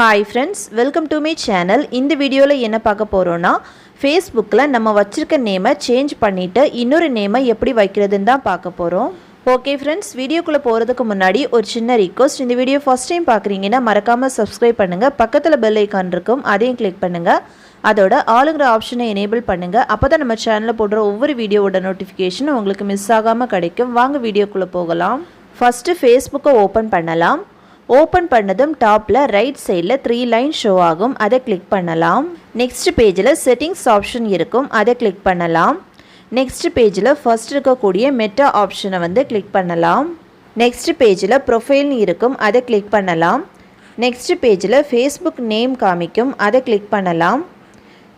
Hi friends, welcome to my channel. இந்த வீடியோவில் என்ன பார்க்க போகிறோன்னா, ஃபேஸ்புக்கில் நம்ம வச்சுருக்க நேமை சேஞ்ச் பண்ணிவிட்டு இன்னொரு நேமை எப்படி வைக்கிறதுன்னு தான் பார்க்க போகிறோம். ஓகே ஃப்ரெண்ட்ஸ், வீடியோக்குள்ளே போகிறதுக்கு முன்னாடி ஒரு சின்ன ரிக்வஸ்ட். இந்த வீடியோ ஃபஸ்ட் டைம் பார்க்குறீங்கன்னா மறக்காமல் சப்ஸ்கிரைப் பண்ணுங்கள். பக்கத்தில் பெல் ஐக்கான் இருக்கும், அதையும் கிளிக் பண்ணுங்கள். அதோட ஆளுங்கிற ஆப்ஷனை எனேபிள் பண்ணுங்கள். அப்போ தான் நம்ம சேனலில் போடுற ஒவ்வொரு வீடியோவோட நோட்டிஃபிகேஷன் உங்களுக்கு மிஸ் ஆகாமல் கிடைக்கும். வாங்க வீடியோக்குள்ளே போகலாம். ஃபஸ்ட்டு ஃபேஸ்புக்கை ஓப்பன் பண்ணலாம். ஓப்பன் பண்ணதும் டாப்பில் ரைட் சைடில் 3 லைன் ஷோ ஆகும், அதை கிளிக் பண்ணலாம். நெக்ஸ்ட் பேஜில் செட்டிங்ஸ் ஆப்ஷன் இருக்கும், அதை கிளிக் பண்ணலாம். நெக்ஸ்ட் பேஜில் ஃபர்ஸ்ட் இருக்கக்கூடிய மெட்டா ஆப்ஷனை கிளிக் பண்ணலாம். நெக்ஸ்ட் பேஜில் ப்ரொஃபைல்னு இருக்கும், அதை கிளிக் பண்ணலாம். நெக்ஸ்ட் பேஜில் ஃபேஸ்புக் நேம் காமிக்கும், அதை கிளிக் பண்ணலாம்.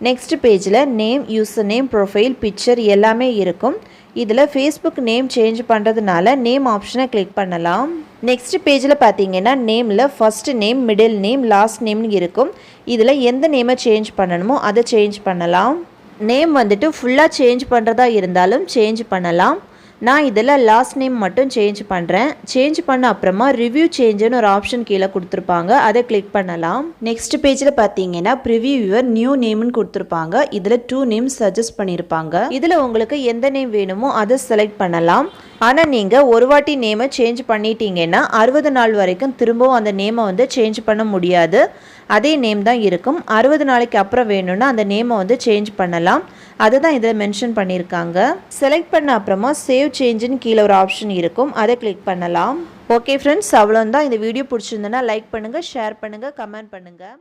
நெக்ஸ்ட் பேஜில் name, user name, profile, picture எல்லாமே இருக்கும். இதில் ஃபேஸ்புக் நேம் சேஞ்ச் பண்ணுறதுனால நேம் ஆப்ஷனை கிளிக் பண்ணலாம். நெக்ஸ்ட் பேஜில் பார்த்தீங்கன்னா நேமில் first name, middle name, last நேம்னு இருக்கும். இதில் எந்த நேமை சேஞ்ச் பண்ணணுமோ அதை சேஞ்ச் பண்ணலாம். நேம் ஃபுல்லாக சேஞ்ச் பண்ணுறதா இருந்தாலும் சேஞ்ச் பண்ணலாம். நான் இதில் லாஸ்ட் நேம் மட்டும் சேஞ்ச் பண்ணுறேன். சேஞ்ச் பண்ண அப்புறமா ரிவ்யூ சேஞ்சுன்னு ஒரு ஆப்ஷன் கீழே கொடுத்துருப்பாங்க, அதை கிளிக் பண்ணலாம். நெக்ஸ்ட் பேஜில் பார்த்தீங்கன்னா ப்ரிவ்யூ யுவர் நியூ நேம்னு கொடுத்துருப்பாங்க. இதில் 2 நேம்ஸ் சஜஸ்ட் பண்ணியிருப்பாங்க. இதில் உங்களுக்கு எந்த நேம் வேணுமோ அதை செலக்ட் பண்ணலாம். ஆனால் நீங்கள் ஒரு வாட்டி நேமை சேஞ்ச் பண்ணிட்டீங்கன்னா 60 நாள் வரைக்கும் திரும்பவும் அந்த நேமை சேஞ்ச் பண்ண முடியாது. அதே நேம் தான் இருக்கும். 60 நாளைக்கு அப்புறம் வேணும்னா அந்த நேமை சேஞ்ச் பண்ணலாம். அதுதான் இதில் மென்ஷன் பண்ணியிருக்காங்க. செலக்ட் பண்ண அப்புறமா சேவ் சேஞ்சுன்னு கீழே ஒரு ஆப்ஷன் இருக்கும், அதை கிளிக் பண்ணலாம். ஓகே ஃப்ரெண்ட்ஸ், அவ்வளோதான். இந்த வீடியோ பிடிச்சிருந்தேன்னா லைக் பண்ணுங்கள், ஷேர் பண்ணுங்கள், கமெண்ட் பண்ணுங்கள்.